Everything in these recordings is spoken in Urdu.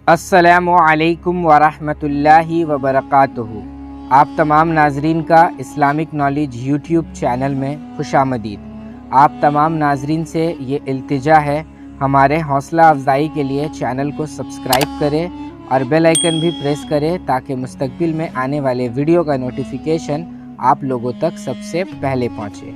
السلام علیکم ورحمۃ اللہ وبرکاتہ۔ آپ تمام ناظرین کا اسلامک نالج یوٹیوب چینل میں خوش آمدید۔ آپ تمام ناظرین سے یہ التجا ہے، ہمارے حوصلہ افزائی کے لیے چینل کو سبسکرائب کریں اور بیل آئیکن بھی پریس کریں تاکہ مستقبل میں آنے والے ویڈیو کا نوٹیفیکیشن آپ لوگوں تک سب سے پہلے پہنچے۔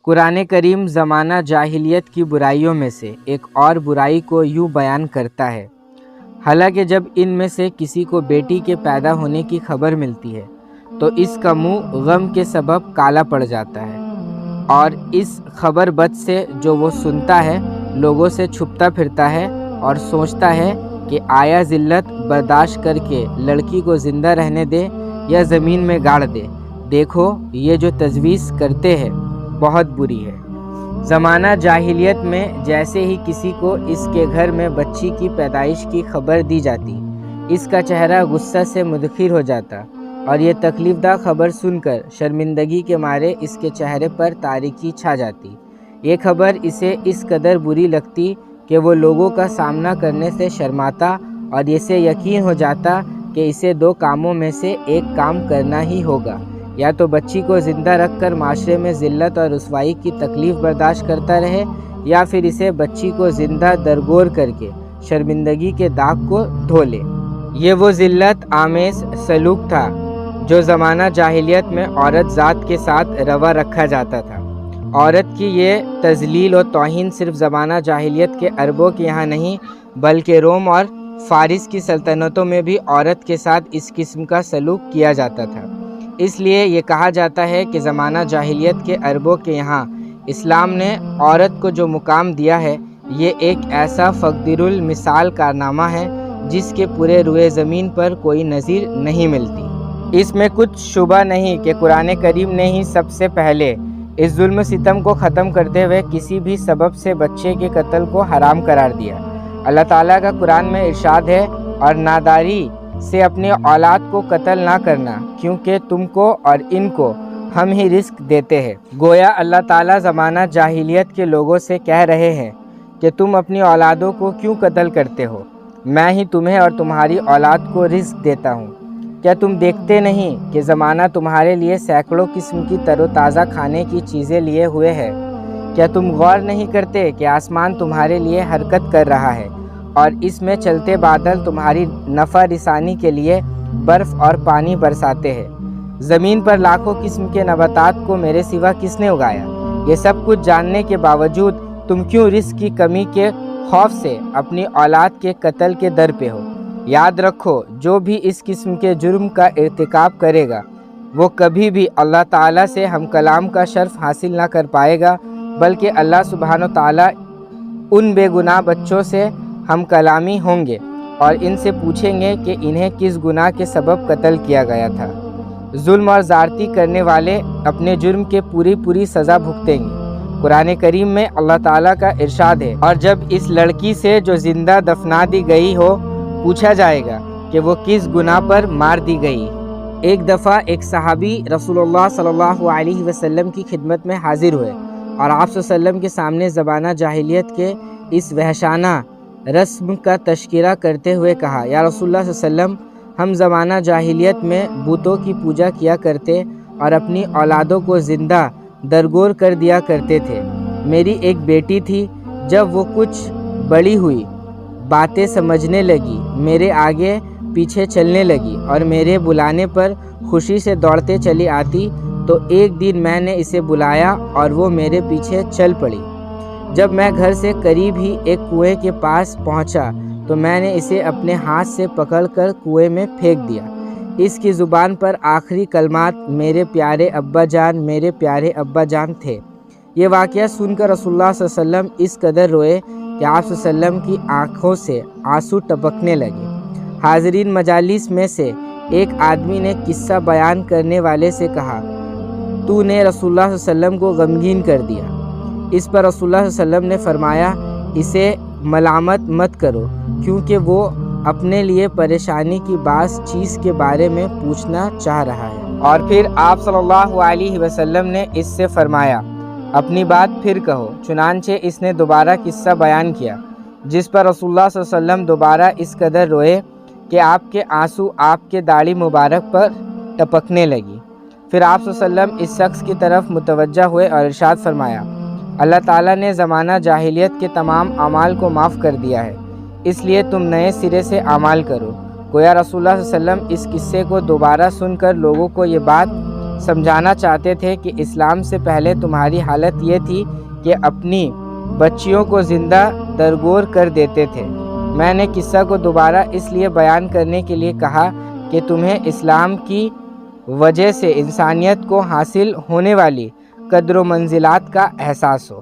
قرآن کریم زمانہ جاہلیت کی برائیوں میں سے ایک اور برائی کو یوں بیان کرتا ہے، حالانکہ جب ان میں سے کسی کو بیٹی کے پیدا ہونے کی خبر ملتی ہے تو اس کا منہ غم کے سبب کالا پڑ جاتا ہے، اور اس خبر بد سے جو وہ سنتا ہے لوگوں سے چھپتا پھرتا ہے اور سوچتا ہے کہ آیا ذلت برداشت کر کے لڑکی کو زندہ رہنے دے یا زمین میں گاڑ دے۔ دیکھو یہ جو تجویز کرتے ہیں بہت بری ہے۔ زمانہ جاہلیت میں جیسے ہی کسی کو اس کے گھر میں بچی کی پیدائش کی خبر دی جاتی، اس کا چہرہ غصہ سے مدخر ہو جاتا، اور یہ تکلیف دہ خبر سن کر شرمندگی کے مارے اس کے چہرے پر تاریکی چھا جاتی۔ یہ خبر اسے اس قدر بری لگتی کہ وہ لوگوں کا سامنا کرنے سے شرماتا اور اسے یقین ہو جاتا کہ اسے دو کاموں میں سے ایک کام کرنا ہی ہوگا، یا تو بچی کو زندہ رکھ کر معاشرے میں ذلت اور رسوائی کی تکلیف برداشت کرتا رہے، یا پھر اسے بچی کو زندہ درگور کر کے شرمندگی کے داغ کو دھو لے۔ یہ وہ ذلت آمیز سلوک تھا جو زمانہ جاہلیت میں عورت ذات کے ساتھ روا رکھا جاتا تھا۔ عورت کی یہ تذلیل و توہین صرف زمانہ جاہلیت کے عربوں کے یہاں نہیں بلکہ روم اور فارس کی سلطنتوں میں بھی عورت کے ساتھ اس قسم کا سلوک کیا جاتا تھا۔ اس لیے یہ کہا جاتا ہے کہ زمانہ جاہلیت کے عربوں کے یہاں اسلام نے عورت کو جو مقام دیا ہے، یہ ایک ایسا فقدر المثال کارنامہ ہے جس کے پورے روئے زمین پر کوئی نظیر نہیں ملتی۔ اس میں کچھ شبہ نہیں کہ قرآن کریم نے ہی سب سے پہلے اس ظلم ستم کو ختم کرتے ہوئے کسی بھی سبب سے بچے کے قتل کو حرام قرار دیا۔ اللہ تعالیٰ کا قرآن میں ارشاد ہے، اور ناداری سے اپنی اولاد کو قتل نہ کرنا، کیونکہ تم کو اور ان کو ہم ہی رزق دیتے ہیں۔ گویا اللہ تعالیٰ زمانہ جاہلیت کے لوگوں سے کہہ رہے ہیں کہ تم اپنی اولادوں کو کیوں قتل کرتے ہو؟ میں ہی تمہیں اور تمہاری اولاد کو رزق دیتا ہوں۔ کیا تم دیکھتے نہیں کہ زمانہ تمہارے لیے سینکڑوں قسم کی تر و تازہ کھانے کی چیزیں لیے ہوئے ہے؟ کیا تم غور نہیں کرتے کہ آسمان تمہارے لیے حرکت کر رہا ہے، اور اس میں چلتے بادل تمہاری نفع رسانی کے لیے برف اور پانی برساتے ہیں؟ زمین پر لاکھوں قسم کے نباتات کو میرے سوا کس نے اگایا؟ یہ سب کچھ جاننے کے باوجود تم کیوں رزق کی کمی کے خوف سے اپنی اولاد کے قتل کے در پہ ہو؟ یاد رکھو، جو بھی اس قسم کے جرم کا ارتکاب کرے گا وہ کبھی بھی اللہ تعالیٰ سے ہم کلام کا شرف حاصل نہ کر پائے گا، بلکہ اللہ سبحانہ و تعالیٰ ان بے گناہ بچوں سے ہم کلامی ہوں گے اور ان سے پوچھیں گے کہ انہیں کس گناہ کے سبب قتل کیا گیا تھا۔ ظلم اور زیادتی کرنے والے اپنے جرم کے پوری سزا بھگتیں گے۔ قرآن کریم میں اللہ تعالیٰ کا ارشاد ہے، اور جب اس لڑکی سے جو زندہ دفنا دی گئی ہو پوچھا جائے گا کہ وہ کس گناہ پر مار دی گئی۔ ایک دفعہ ایک صحابی رسول اللہ صلی اللہ علیہ وسلم کی خدمت میں حاضر ہوئے اور آپ صلی اللہ علیہ وسلم کے سامنے زمانہ جاہلیت کے اس وحشانہ رسم کا تذکرہ کرتے ہوئے کہا، یا رسول اللہ صلی اللہ علیہ وسلم، ہم زمانہ جاہلیت میں بتوں کی پوجا کیا کرتے اور اپنی اولادوں کو زندہ درگور کر دیا کرتے تھے۔ میری ایک بیٹی تھی، جب وہ کچھ بڑی ہوئی، باتیں سمجھنے لگی، میرے آگے پیچھے چلنے لگی اور میرے بلانے پر خوشی سے دوڑتے چلی آتی، تو ایک دن میں نے اسے بلایا اور وہ میرے پیچھے چل پڑی۔ جب میں گھر سے قریب ہی ایک کنویں کے پاس پہنچا تو میں نے اسے اپنے ہاتھ سے پکڑ کر کنویں میں پھینک دیا۔ اس کی زبان پر آخری کلمات میرے پیارے ابا جان، میرے پیارے ابا جان تھے۔ یہ واقعہ سن کر رسول اللہ صلی اللہ علیہ وسلم اس قدر روئے کہ آپ صلی اللہ علیہ وسلم کی آنکھوں سے آنسو ٹپکنے لگے۔ حاضرین مجالس میں سے ایک آدمی نے قصہ بیان کرنے والے سے کہا، تو نے رسول اللہ صلی اللہ علیہ وسلم کو غمگین کر دیا۔ اس پر رسول اللہ صلی اللہ علیہ وسلم نے فرمایا، اسے ملامت مت کرو، کیونکہ وہ اپنے لیے پریشانی کی بعض چیز کے بارے میں پوچھنا چاہ رہا ہے۔ اور پھر آپ صلی اللہ علیہ وسلم نے اس سے فرمایا اپنی بات پھر کہو۔ چنانچہ اس نے دوبارہ قصہ بیان کیا، جس پر رسول اللہ صلی اللہ علیہ وسلم دوبارہ اس قدر روئے کہ آپ کے آنسو آپ کے داڑھی مبارک پر ٹپکنے لگی۔ پھر آپ صلی اللہ علیہ وسلم اس شخص کی طرف متوجہ ہوئے اور ارشاد فرمایا اللہ تعالیٰ نے زمانہ جاہلیت کے تمام اعمال کو معاف کر دیا ہے، اس لیے تم نئے سرے سے اعمال کرو۔ گویا رسول اللہ صلی اللہ علیہ وسلم اس قصے کو دوبارہ سن کر لوگوں کو یہ بات سمجھانا چاہتے تھے کہ اسلام سے پہلے تمہاری حالت یہ تھی کہ اپنی بچیوں کو زندہ درگور کر دیتے تھے۔ میں نے قصہ کو دوبارہ اس لیے بیان کرنے کے لیے کہا کہ تمہیں اسلام کی وجہ سے انسانیت کو حاصل ہونے والی قدر و منزلات کا احساس ہو۔